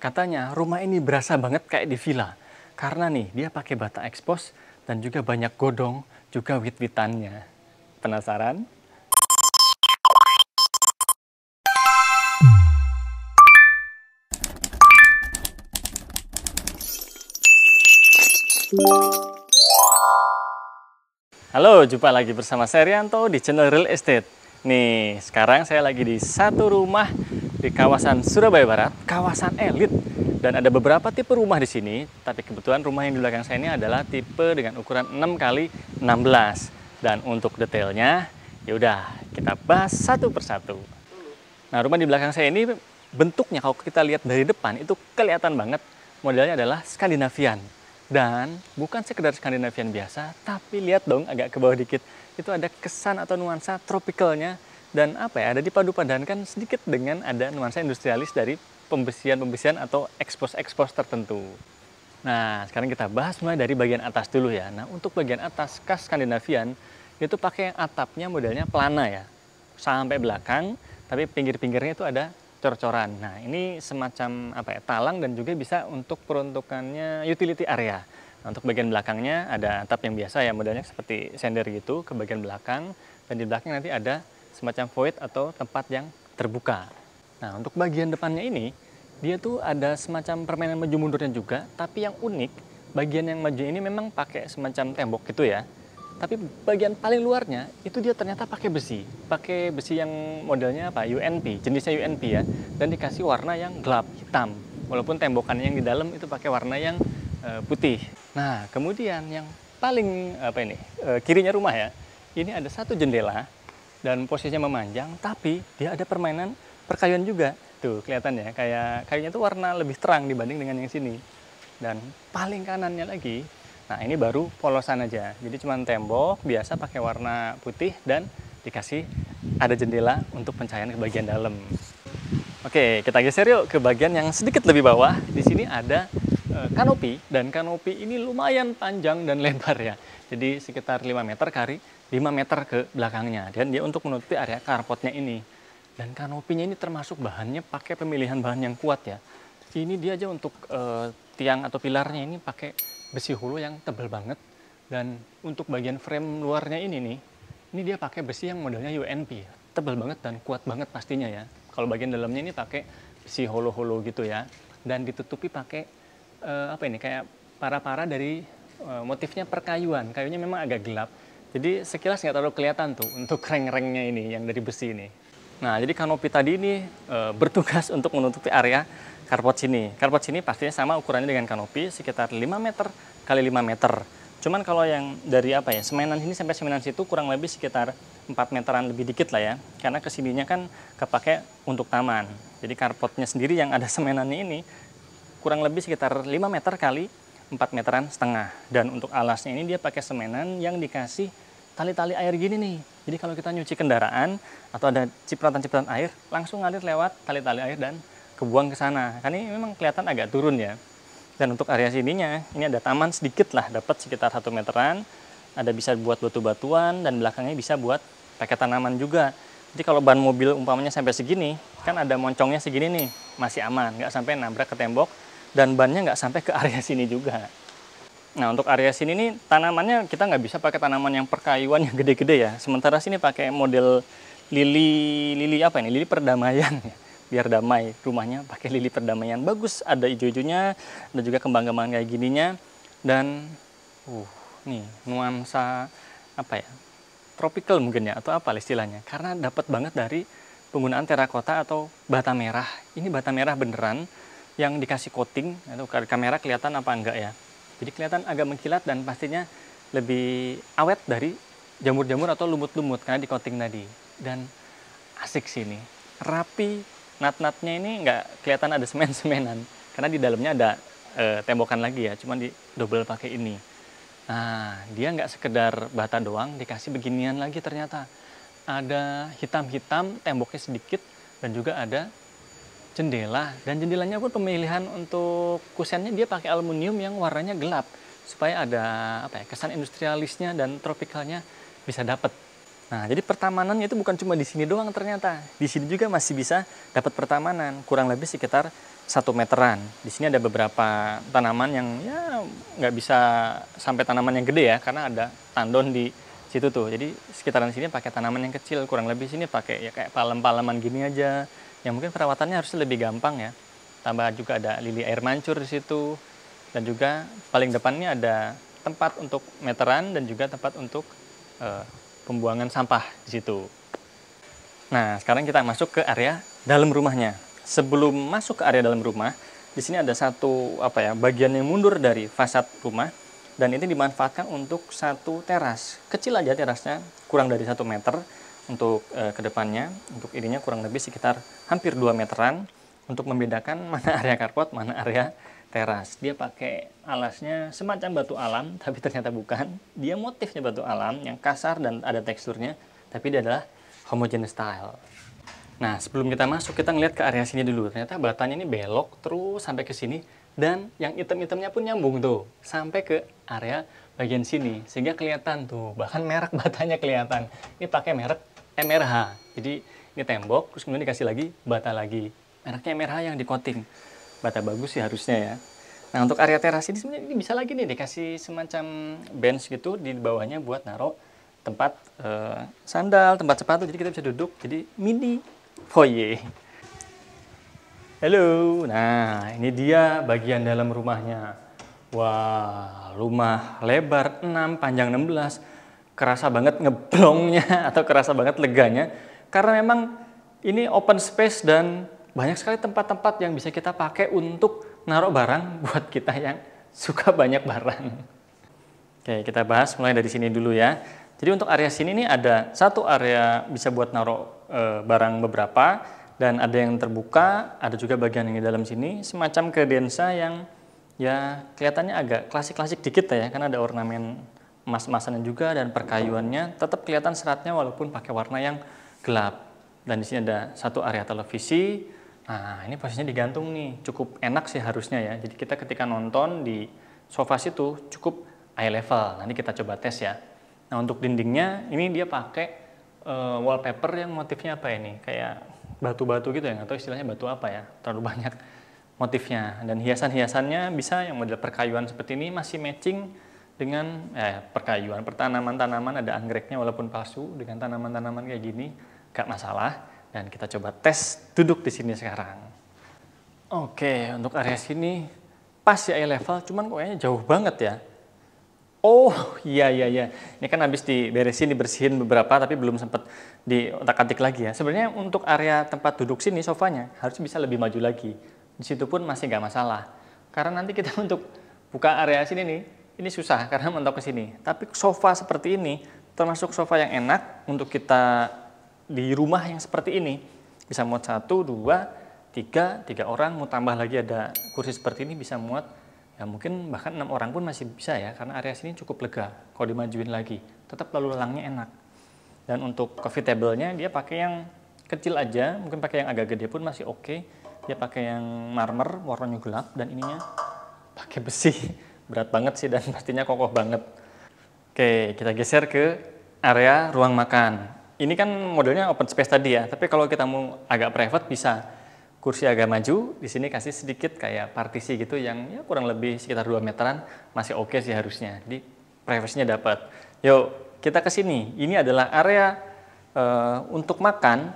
Katanya rumah ini berasa banget kayak di villa. Karena nih dia pakai bata ekspos dan juga banyak godong, juga wit-witannya. Penasaran? Halo, jumpa lagi bersama saya Rianto di channel Real Estate. Nih, sekarang saya lagi di satu rumah di kawasan Surabaya Barat, kawasan elit. Dan ada beberapa tipe rumah di sini, tapi kebetulan rumah yang di belakang saya ini adalah tipe dengan ukuran 6 kali 16. Dan untuk detailnya, yaudah kita bahas satu persatu. Nah, rumah di belakang saya ini bentuknya kalau kita lihat dari depan itu kelihatan banget modelnya adalah Skandinavian. Dan bukan sekedar Skandinavian biasa, tapi lihat dong agak ke bawah dikit. Itu ada kesan atau nuansa tropicalnya dan apa ya, ada dipadu-padankan sedikit dengan ada nuansa industrialis dari pembesian-pembesian atau ekspos-ekspos tertentu. Nah, sekarang kita bahas mulai dari bagian atas dulu ya. Nah, untuk bagian atas khas Skandinavian, itu pakai atapnya modelnya pelana ya. Sampai belakang, tapi pinggir-pinggirnya itu ada cor-coran. Nah, ini semacam apa ya, talang dan juga bisa untuk peruntukannya utility area. Nah, untuk bagian belakangnya ada atap yang biasa ya, modelnya seperti sender gitu ke bagian belakang, dan di belakang nanti ada semacam void atau tempat yang terbuka. Nah, untuk bagian depannya ini, dia tuh ada semacam permainan maju mundurnya juga, tapi yang unik, bagian yang maju ini memang pakai semacam tembok gitu ya. Tapi bagian paling luarnya itu dia ternyata pakai besi yang modelnya apa? UNP, jenisnya UNP ya, dan dikasih warna yang gelap hitam. Walaupun tembokannya yang di dalam itu pakai warna yang putih. Nah, kemudian yang paling apa ini kirinya rumah ya, ini ada satu jendela dan posisinya memanjang, tapi dia ada permainan perkayuan juga. Tuh kelihatan ya, kayak kayunya tuh warna lebih terang dibanding dengan yang sini. Dan paling kanannya lagi, nah ini baru polosan aja, jadi cuma tembok biasa pakai warna putih dan dikasih ada jendela untuk pencahayaan ke bagian dalam. Oke, kita geser yuk ke bagian yang sedikit lebih bawah. Di sini ada kanopi, dan kanopi ini lumayan panjang dan lebar ya. Jadi sekitar 5 meter kali 5 meter ke belakangnya, dan dia untuk menutupi area carportnya ini. Dan kanopinya ini termasuk bahannya pakai pemilihan bahan yang kuat ya. Ini dia aja untuk tiang atau pilarnya ini pakai besi hulu yang tebal banget, dan untuk bagian frame luarnya ini dia pakai besi yang modelnya UNP, tebal banget dan kuat banget pastinya ya. Kalau bagian dalamnya ini pakai besi holo-holo gitu ya, dan ditutupi pakai apa ini kayak para-para dari motifnya perkayuan. Kayunya memang agak gelap, jadi sekilas nggak terlalu kelihatan tuh untuk reng-rengnya ini yang dari besi ini. Nah, jadi kanopi tadi ini bertugas untuk menutupi area carport sini. Carport sini pastinya sama ukurannya dengan kanopi, sekitar 5 meter kali 5 meter. Cuman kalau yang dari apa ya, semenan sini sampai semenan situ kurang lebih sekitar 4 meteran lebih dikit lah ya. Karena kesininya kan kepake untuk taman. Jadi carportnya sendiri yang ada semenannya ini kurang lebih sekitar 5 meter kali 4 meteran setengah. Dan untuk alasnya ini dia pakai semenan yang dikasih tali-tali air gini nih. Jadi kalau kita nyuci kendaraan atau ada cipratan-cipratan air, langsung ngalir lewat tali-tali air dan kebuang ke sana. Kan ini memang kelihatan agak turun ya. Dan untuk area sininya, ini ada taman sedikit lah, dapat sekitar 1 meteran. Ada bisa buat batu-batuan dan belakangnya bisa buat pakai tanaman juga. Jadi kalau ban mobil umpamanya sampai segini, kan ada moncongnya segini nih, masih aman, nggak sampai nabrak ke tembok dan bannya nggak sampai ke area sini juga. Nah, untuk area sini nih tanamannya kita nggak bisa pakai tanaman yang perkayuan yang gede-gede ya. Sementara sini pakai model lili apa ini? Lili perdamaian ya. Biar damai rumahnya, pakai lili perdamaian. Bagus, ada hijau-hijaunya, ada juga kembang-kembang kayak gininya. Dan nih nuansa apa ya, tropical mungkin ya, atau apa istilahnya, karena dapat banget dari penggunaan terakota atau bata merah. Ini bata merah beneran yang dikasih coating, atau kamera kelihatan apa enggak ya, jadi kelihatan agak mengkilat dan pastinya lebih awet dari jamur-jamur atau lumut-lumut karena di coating tadi. Dan asik sih ini, rapi. Nat-natnya ini nggak kelihatan ada semen-semenan, karena di dalamnya ada tembokan lagi ya, cuman di double pakai ini. Nah, dia nggak sekedar bata doang, dikasih beginian lagi ternyata. Ada hitam-hitam, temboknya sedikit, dan juga ada jendela. Dan jendelanya pun pemilihan untuk kusennya dia pakai aluminium yang warnanya gelap, supaya ada apa ya, kesan industrialisnya dan tropicalnya bisa dapet. Nah, jadi pertamanannya itu bukan cuma di sini doang ternyata. Di sini juga masih bisa dapat pertamanan, kurang lebih sekitar 1 meteran. Di sini ada beberapa tanaman yang ya nggak bisa sampai tanaman yang gede ya, karena ada tandon di situ tuh. Jadi sekitaran sini pakai tanaman yang kecil, kurang lebih sini pakai ya kayak palem-paleman gini aja. Yang mungkin perawatannya harusnya lebih gampang ya. Tambah juga ada lili air mancur di situ. Dan juga paling depannya ada tempat untuk meteran dan juga tempat untuk pembuangan sampah di situ. Nah, sekarang kita masuk ke area dalam rumahnya. Sebelum masuk ke area dalam rumah, di sini ada satu bagian yang mundur dari fasad rumah dan ini dimanfaatkan untuk satu teras. Kecil aja terasnya, kurang dari 1 meter untuk kedepannya. Untuk ininya kurang lebih sekitar hampir 2 meteran untuk membedakan mana area carport, mana area teras. Dia pakai alasnya semacam batu alam, tapi ternyata bukan. Dia motifnya batu alam yang kasar dan ada teksturnya, tapi dia adalah homogeneous style. Nah, sebelum kita masuk, kita ngeliat ke area sini dulu. Ternyata batanya ini belok terus sampai ke sini, dan yang item-itemnya pun nyambung tuh sampai ke area bagian sini, sehingga kelihatan tuh, bahkan merek batanya kelihatan. Ini pakai merek MRH. Jadi ini tembok, terus kemudian dikasih lagi bata lagi. Mereknya MRH yang di coating. Bata bagus sih harusnya ya. Nah, untuk area teras ini sebenarnya ini bisa lagi nih dikasih semacam bench gitu di bawahnya buat naruh tempat sandal, tempat sepatu. Jadi kita bisa duduk, jadi mini foyer. Halo. Nah, ini dia bagian dalam rumahnya. Wah, rumah lebar 6, panjang 16. Kerasa banget ngeblongnya atau kerasa banget leganya karena memang ini open space dan banyak sekali tempat-tempat yang bisa kita pakai untuk naruh barang buat kita yang suka banyak barang. Oke, kita bahas mulai dari sini dulu ya. Jadi untuk area sini nih ada satu area bisa buat naruh barang beberapa dan ada yang terbuka, ada juga bagian yang di dalam sini semacam kredensa yang ya kelihatannya agak klasik-klasik dikit ya, karena ada ornamen emas-emasannya juga dan perkayuannya tetap kelihatan seratnya walaupun pakai warna yang gelap. Dan di sini ada satu area televisi. Nah, ini posisinya digantung nih, cukup enak sih harusnya ya. Jadi kita ketika nonton di sofa situ cukup eye level. Nanti kita coba tes ya. Nah, untuk dindingnya ini dia pakai wallpaper yang motifnya apa ini? Kayak batu-batu gitu ya, atau istilahnya batu apa ya? Terlalu banyak motifnya. Dan hiasan-hiasannya bisa yang model perkayuan seperti ini masih matching dengan perkayuan. Pertanaman-tanaman ada anggreknya walaupun palsu, dengan tanaman-tanaman kayak gini gak masalah. Dan kita coba tes duduk di sini sekarang. Oke, untuk area sini pas ya eye level, cuman kayaknya jauh banget ya. Oh iya. Ini kan habis diberesin, dibersihin beberapa, tapi belum sempat diotak-atik lagi ya. Sebenarnya untuk area tempat duduk sini sofanya harus bisa lebih maju lagi. Di situ pun masih nggak masalah. Karena nanti kita untuk buka area sini nih, ini susah karena mentok ke sini. Tapi sofa seperti ini termasuk sofa yang enak untuk kita di rumah yang seperti ini. Bisa muat 1, 2, 3 orang, mau tambah lagi ada kursi seperti ini bisa muat ya mungkin bahkan 6 orang pun masih bisa ya, karena area sini cukup lega. Kalau dimajuin lagi tetap lalu lalangnya enak. Dan untuk coffee table-nya dia pakai yang kecil aja, mungkin pakai yang agak gede pun masih oke. Dia pakai yang marmer warnanya gelap dan ininya pakai besi. Berat banget sih dan pastinya kokoh banget. Oke, kita geser ke area ruang makan. Ini kan modelnya open space tadi ya, tapi kalau kita mau agak private bisa kursi agak maju, di sini kasih sedikit kayak partisi gitu yang ya kurang lebih sekitar 2 meteran, masih oke sih harusnya. Jadi privacy-nya dapat. Yuk, kita ke sini. Ini adalah area untuk makan,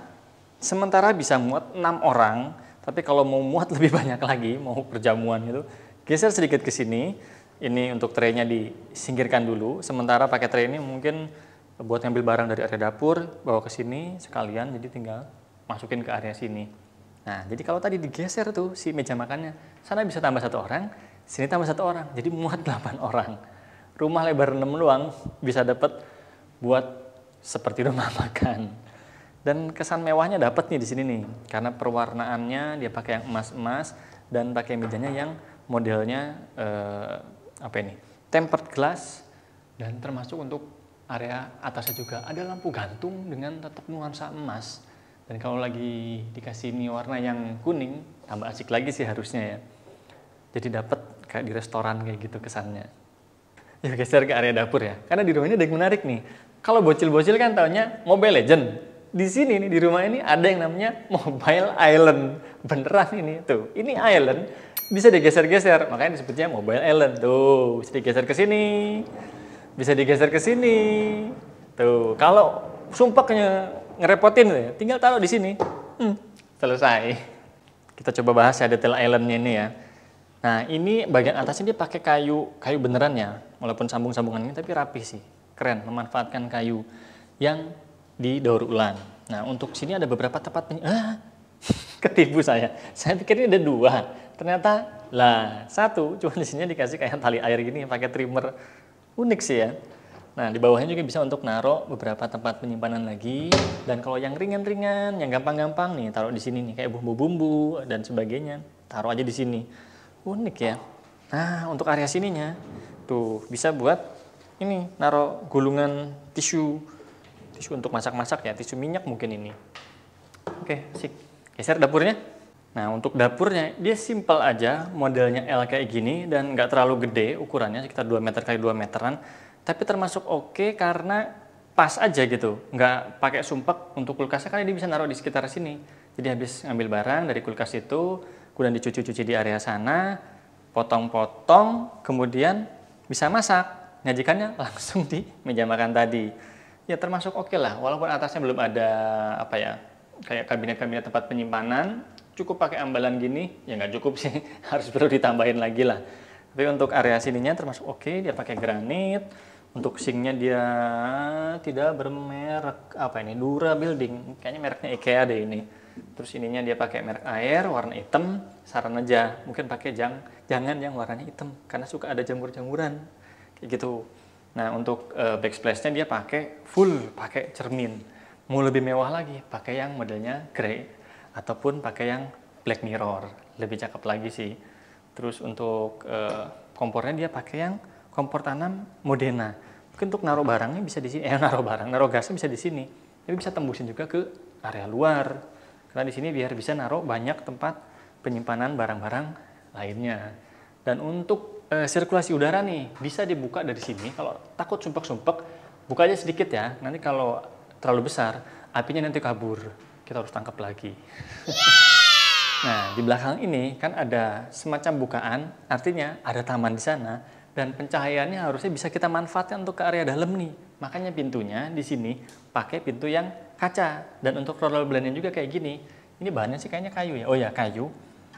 sementara bisa muat 6 orang, tapi kalau mau muat lebih banyak lagi, mau perjamuan gitu, geser sedikit ke sini. Ini untuk traynya disingkirkan dulu, sementara pakai tray ini mungkin buat ngambil barang dari area dapur, bawa ke sini sekalian, jadi tinggal masukin ke area sini. Nah, jadi kalau tadi digeser tuh si meja makannya, sana bisa tambah 1 orang, sini tambah 1 orang, jadi muat 8 orang. Rumah lebar 6 doang bisa dapat buat seperti rumah makan. Dan kesan mewahnya dapat nih di sini nih, karena perwarnaannya dia pakai yang emas-emas dan pakai mejanya yang modelnya tempered glass, dan termasuk untuk area atasnya juga ada lampu gantung dengan tetap nuansa emas. Dan kalau lagi dikasih ini warna yang kuning, tambah asik lagi sih harusnya ya. Jadi dapat kayak di restoran kayak gitu kesannya. Yuk geser ke area dapur ya. Karena di rumah ini ada yang menarik nih. Kalau bocil-bocil kan taunya Mobile Legend. Di sini nih, di rumah ini ada yang namanya Mobile Island. Beneran ini tuh. Ini island bisa digeser-geser, makanya disebutnya Mobile Island. Tuh, bisa digeser ke sini. Bisa digeser ke sini. Tuh, kalau sumpahnya ngerepotin ya, tinggal taruh di sini. Selesai. Kita coba bahas ya detail islandnya ini ya. Nah, ini bagian atasnya dia pakai kayu beneran ya, walaupun sambung-sambungannya tapi rapi sih, keren, memanfaatkan kayu yang didaur ulang. Nah, untuk sini ada beberapa tempat ketipu saya pikir ini ada 2, ternyata lah 1, cuma di sini dikasih kayak tali air gini pakai trimmer, unik sih ya. Nah, di bawahnya juga bisa untuk naruh beberapa tempat penyimpanan lagi, dan kalau yang ringan-ringan, yang gampang-gampang nih, taruh di sini nih, kayak bumbu-bumbu dan sebagainya, taruh aja di sini. Unik ya. Nah, untuk area sininya tuh bisa buat ini naruh gulungan tisu untuk masak-masak ya, tisu minyak mungkin ini. Oke, sip. Geser dapurnya. Nah, untuk dapurnya dia simple aja, modelnya L kayak gini dan nggak terlalu gede ukurannya, sekitar 2 meter kali 2 meteran, tapi termasuk oke karena pas aja gitu, nggak pakai sumpek. Untuk kulkasnya kan dia bisa naruh di sekitar sini. Jadi habis ngambil barang dari kulkas itu, kemudian dicuci-cuci di area sana, potong-potong, kemudian bisa masak. Nyajikannya langsung di meja makan tadi. Ya termasuk oke lah, walaupun atasnya belum ada apa ya, kayak kabinet-kabinet tempat penyimpanan, cukup pakai ambalan gini, ya nggak cukup sih, harus perlu ditambahin lagi lah. Tapi untuk area sininya termasuk oke, dia pakai granit. Untuk sinknya dia tidak bermerek apa ini, Dura Building, kayaknya mereknya IKEA deh ini. Terus ininya dia pakai merek air warna hitam, saran aja mungkin pakai jangan yang warnanya hitam karena suka ada jamur-jamuran kayak gitu. Nah, untuk backsplash-nya dia pakai pakai cermin. Mau lebih mewah lagi pakai yang modelnya grey ataupun pakai yang black mirror, lebih cakep lagi sih. Terus untuk kompornya dia pakai yang kompor tanam Modena. Mungkin untuk naruh barangnya bisa di sini, naruh gasnya bisa di sini. Tapi bisa tembusin juga ke area luar. Karena di sini biar bisa naruh banyak tempat penyimpanan barang-barang lainnya. Dan untuk sirkulasi udara nih, bisa dibuka dari sini. Kalau takut sumpek-sumpek, buka aja sedikit ya. Nanti kalau terlalu besar, apinya nanti kabur. Kita harus tangkap lagi. Nah, di belakang ini kan ada semacam bukaan, artinya ada taman di sana. Dan pencahayaannya harusnya bisa kita manfaatkan untuk ke area dalam nih. Makanya pintunya di sini pakai pintu yang kaca. Dan untuk roller blendnya juga kayak gini. Ini bahannya sih kayaknya kayu ya. Oh ya, kayu.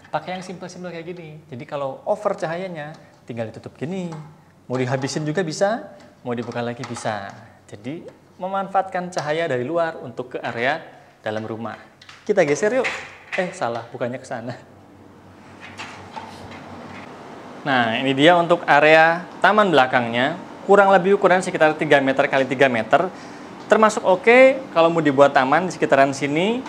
Pakai yang simple-simple kayak gini. Jadi kalau over cahayanya tinggal ditutup gini. Mau dihabisin juga bisa, mau dibuka lagi bisa. Jadi memanfaatkan cahaya dari luar untuk ke area dalam rumah. Kita geser yuk. Salah, bukannya ke sana. Nah, ini dia untuk area taman belakangnya. Kurang lebih ukuran sekitar 3 meter kali 3 meter. Termasuk oke kalau mau dibuat taman di sekitaran sini.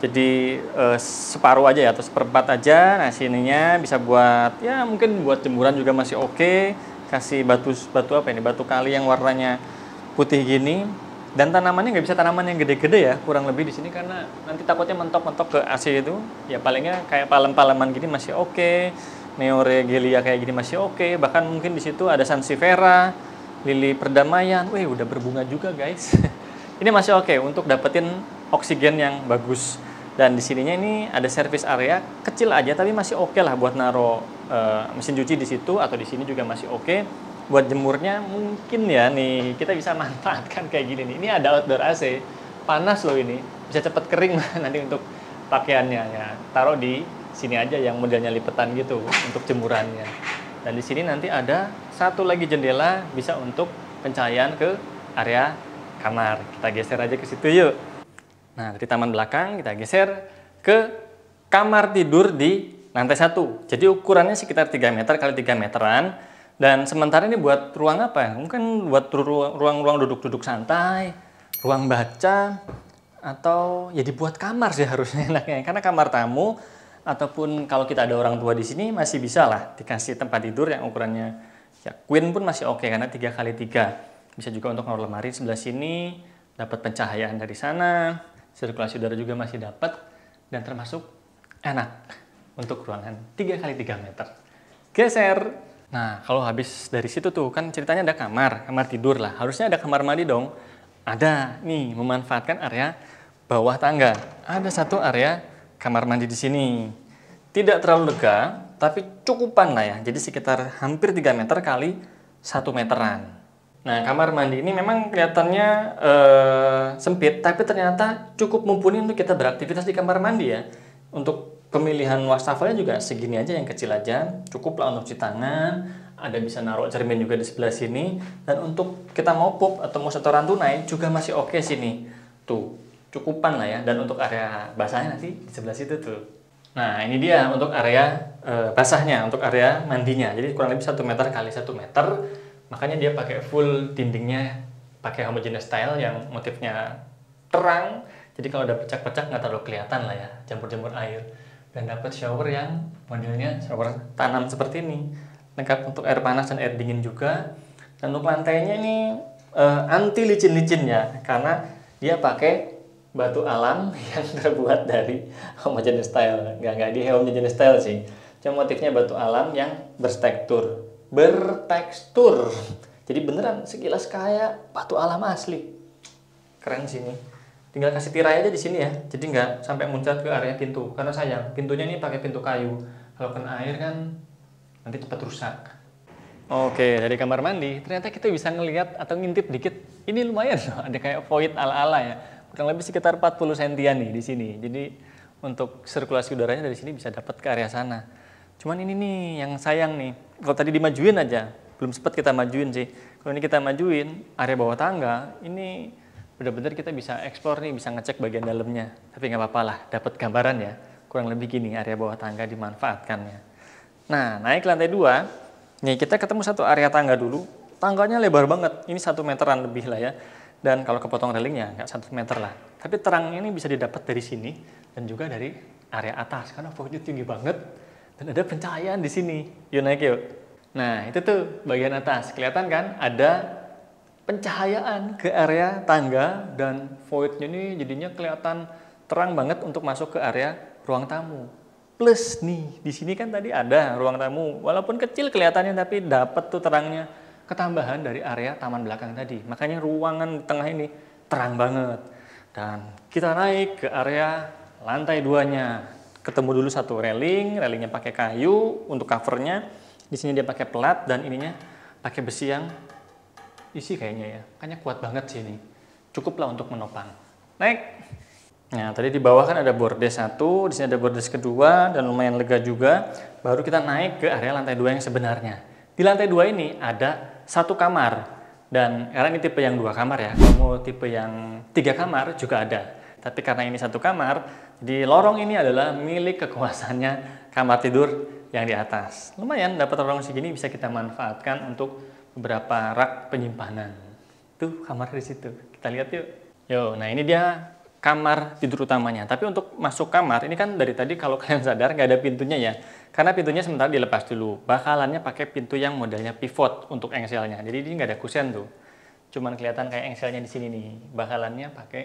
Jadi separuh aja ya, atau seperempat aja. Nah, sininya bisa buat, ya mungkin buat jemuran juga masih oke. Kasih batu apa ini, batu kali yang warnanya putih gini. Dan tanamannya nggak bisa tanaman yang gede-gede ya, kurang lebih di sini karena nanti takutnya mentok-mentok ke AC itu. Ya palingnya kayak palem-paleman gini masih oke. Neoregelia kayak gini masih oke. Bahkan mungkin di situ ada sansevieria, lili perdamaian. Wih, udah berbunga juga guys. Ini masih oke untuk dapetin oksigen yang bagus. Dan di sininya ini ada service area kecil aja, tapi masih oke lah buat naro mesin cuci di situ, atau di sini juga masih oke. Buat jemurnya mungkin ya nih kita bisa manfaatkan kayak gini nih. Ini ada outdoor AC, panas loh ini, bisa cepet kering nanti untuk pakaiannya ya. Taruh di sini aja yang modelnya lipetan gitu untuk jemurannya. Dan di sini nanti ada satu lagi jendela bisa untuk pencahayaan ke area kamar. Kita geser aja ke situ yuk. Nah, dari taman belakang kita geser ke kamar tidur di lantai 1. Jadi ukurannya sekitar 3 meter kali 3 meteran. Dan sementara ini buat ruang apa? Mungkin buat ruang-ruang duduk-duduk santai, ruang baca, atau ya dibuat kamar sih harusnya enaknya. Karena kamar tamu ataupun kalau kita ada orang tua di sini masih bisa lah dikasih tempat tidur yang ukurannya ya queen pun masih oke karena 3 kali 3. Bisa juga untuk naruh lemari sebelah sini, dapat pencahayaan dari sana, sirkulasi udara juga masih dapat, dan termasuk enak untuk ruangan 3 kali 3 meter. Geser. Nah, kalau habis dari situ tuh kan ceritanya ada kamar tidur lah. Harusnya ada kamar mandi dong. Ada nih, memanfaatkan area bawah tangga. Ada satu area kamar mandi di sini. Tidak terlalu lega, tapi cukupan lah ya. Jadi sekitar hampir 3 meter kali 1 meteran. Nah, kamar mandi ini memang kelihatannya sempit, tapi ternyata cukup mumpuni untuk kita beraktivitas di kamar mandi ya. Untuk pemilihan wastafelnya juga segini aja, yang kecil aja. Cukup lah untuk cuci tangan. Ada bisa naruh cermin juga di sebelah sini. Dan untuk kita mau pup atau mau setoran tunai juga masih oke sini. Tuh, cukupan lah ya. Dan untuk area basahnya nanti di sebelah situ tuh. Nah, ini dia untuk area basahnya, untuk area mandinya. Jadi kurang lebih 1 meter kali 1 meter. Makanya dia pakai full dindingnya, pakai homogeneous style yang motifnya terang. Jadi kalau ada pecak-pecak nggak terlalu kelihatan lah ya, jamur-jamur air. Dan dapat shower yang modelnya shower tanam seperti ini. Lengkap untuk air panas dan air dingin juga. Dan untuk lantainya ini anti licin-licin ya, karena dia pakai batu alam yang terbuat dari homogeneous style. Nggak di homogeneous style sih. Cuma motifnya batu alam yang bertekstur. Jadi beneran sekilas kayak batu alam asli. Keren sini. Tinggal kasih tirai aja di sini ya. Jadi nggak sampai muncrat ke area pintu. Karena sayang, pintunya ini pakai pintu kayu. Kalau kena air kan nanti cepat rusak. Oke, dari kamar mandi ternyata kita bisa ngelihat atau ngintip dikit. Ini lumayan loh, ada kayak void ala-ala ya. Kurang lebih sekitar 40 sentian nih di sini. Jadi untuk sirkulasi udaranya dari sini bisa dapat ke area sana. Cuman ini nih yang sayang nih. Kalau tadi dimajuin aja, belum sempat kita majuin sih. Kalau ini kita majuin area bawah tangga, ini benar-benar kita bisa explore nih, bisa ngecek bagian dalamnya. Tapi nggak apa-apa lah, dapat gambaran ya. Kurang lebih gini area bawah tangga dimanfaatkannya. Nah, naik ke lantai 2. Nih kita ketemu satu area tangga dulu. Tangganya lebar banget. Ini 1 meteran lebih lah ya. Dan kalau kepotong relingnya nggak 1 meter lah. Tapi terangnya ini bisa didapat dari sini dan juga dari area atas karena voidnya tinggi banget dan ada pencahayaan di sini. Yuk naik yuk. Nah itu tuh bagian atas. Kelihatan kan ada pencahayaan ke area tangga dan voidnya ini jadinya kelihatan terang banget untuk masuk ke area ruang tamu. Plus nih di sini kan tadi ada ruang tamu. Walaupun kecil kelihatannya tapi dapat tuh terangnya. Ketambahan dari area taman belakang tadi. Makanya ruangan di tengah ini terang banget. Dan kita naik ke area lantai 2-nya. Ketemu dulu satu relingnya pakai kayu untuk covernya. Di sini dia pakai pelat dan ininya pakai besi yang isi kayaknya ya. Kayaknya kuat banget sih ini. Cukup lah untuk menopang. Naik. Nah, tadi di bawah kan ada bordes 1, di sini ada bordes kedua dan lumayan lega juga. Baru kita naik ke area lantai 2 yang sebenarnya. Di lantai 2 ini ada 1 kamar dan karena ini tipe yang 2 kamar ya, kalau mau tipe yang 3 kamar juga ada. Tapi karena ini 1 kamar, di lorong ini adalah milik kekuasaannya kamar tidur yang di atas. Lumayan dapat lorong segini bisa kita manfaatkan untuk beberapa rak penyimpanan. Tuh kamar di situ. Kita lihat yuk. Yo, nah ini dia kamar tidur utamanya. Tapi untuk masuk kamar ini kan dari tadi kalau kalian sadar nggak ada pintunya ya. Karena pintunya sementara dilepas dulu. Bakalannya pakai pintu yang modelnya pivot untuk engselnya. Jadi ini nggak ada kusen tuh. Cuman kelihatan kayak engselnya di sini nih. Bakalannya pakai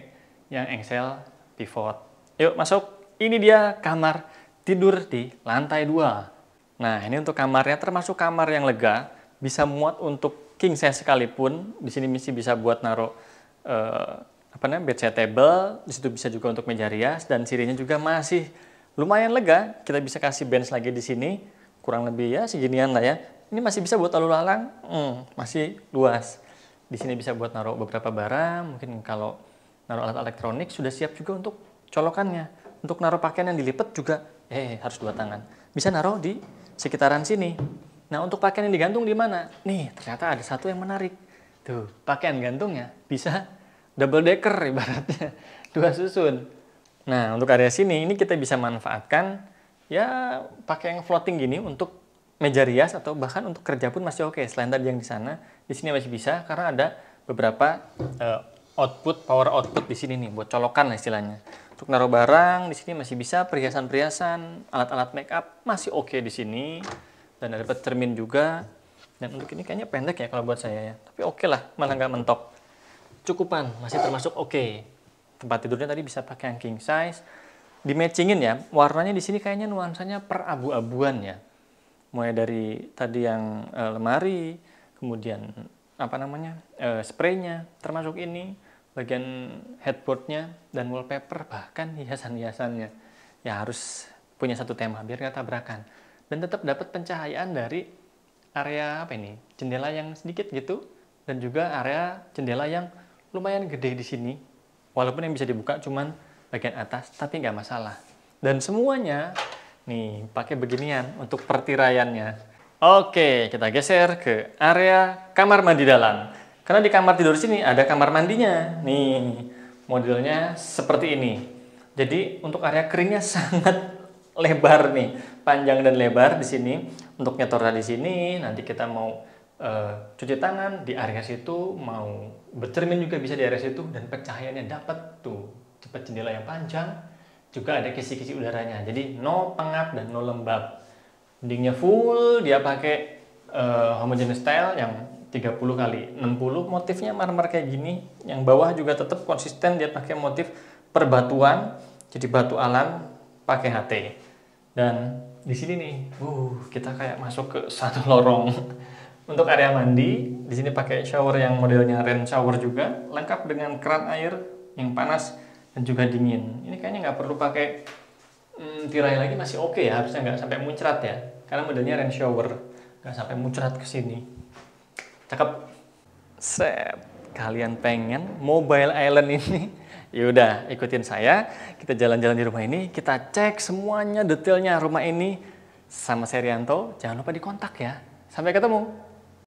yang engsel pivot. Yuk masuk. Ini dia kamar tidur di lantai 2. Nah ini untuk kamarnya termasuk kamar yang lega. Bisa muat untuk king size sekalipun. Di sini masih bisa buat naruh bedside table. Di situ bisa juga untuk meja rias dan sirinya juga masih lumayan lega. Kita bisa kasih bench lagi di sini. Kurang lebih ya seginian lah ya. Ini masih bisa buat lalu lalang. Masih luas. Di sini bisa buat naruh beberapa barang. Mungkin kalau naruh alat elektronik sudah siap juga untuk colokannya. Untuk naruh pakaian yang dilipat juga harus 2 tangan. Bisa naruh di sekitaran sini. Nah, untuk pakaian yang digantung di mana? Nih, ternyata ada satu yang menarik. Tuh, pakaian gantungnya bisa double decker ibaratnya. 2 susun. Nah, untuk area sini, ini kita bisa manfaatkan ya pakai yang floating gini untuk meja rias atau bahkan untuk kerja pun masih oke. Selain tadi yang di sana, di sini masih bisa karena ada beberapa power output di sini nih buat colokan lah istilahnya. Untuk naruh barang di sini masih bisa, perhiasan-perhiasan, alat-alat make up masih oke di sini dan ada dapat cermin juga. Dan untuk ini kayaknya pendek ya kalau buat saya ya, tapi oke lah, malah nggak mentok. Cukupan, masih termasuk oke. Tempat tidurnya tadi bisa pakai yang king size. Di matchingin ya, warnanya di sini kayaknya nuansanya perabu-abuan ya. mulai dari tadi yang lemari, kemudian apa namanya spraynya, termasuk ini bagian headboardnya dan wallpaper, bahkan hiasan-hiasannya ya harus punya satu tema biar nggak tabrakan dan tetap dapat pencahayaan dari area apa ini jendela yang sedikit gitu dan juga area jendela yang lumayan gede di sini, walaupun yang bisa dibuka cuman bagian atas tapi nggak masalah. Dan semuanya nih pakai beginian untuk pertiraiannya. Oke, kita geser ke area kamar mandi dalam. Karena di kamar tidur sini ada kamar mandinya. Nih, modelnya seperti ini. Jadi untuk area keringnya sangat lebar nih, panjang dan lebar di sini. Untuk nyetor di sini, nanti kita mau cuci tangan di area situ, mau bercermin juga bisa di area situ, dan pencahayaannya dapat tuh, cepat jendela yang panjang, juga ada kisi-kisi udaranya. Jadi no pengap dan no lembab. Dindingnya full, dia pakai homogeneous style yang 30 kali 60, motifnya marmer kayak gini. Yang bawah juga tetap konsisten, dia pakai motif perbatuan, jadi batu alam pakai HT. Dan di sini nih, kita kayak masuk ke satu lorong. Untuk area mandi, di sini pakai shower yang modelnya rain shower juga, lengkap dengan keran air yang panas dan juga dingin. Ini kayaknya nggak perlu pakai tirai lagi, masih oke ya, harusnya nggak sampai muncrat ya, karena modelnya rain shower, nggak sampai muncrat ke sini. Cakep. Set. Kalian pengen mobile island ini? Yaudah, ikutin saya. Kita jalan-jalan di rumah ini, kita cek semuanya detailnya rumah ini sama Serianto. Jangan lupa dikontak ya. Sampai ketemu.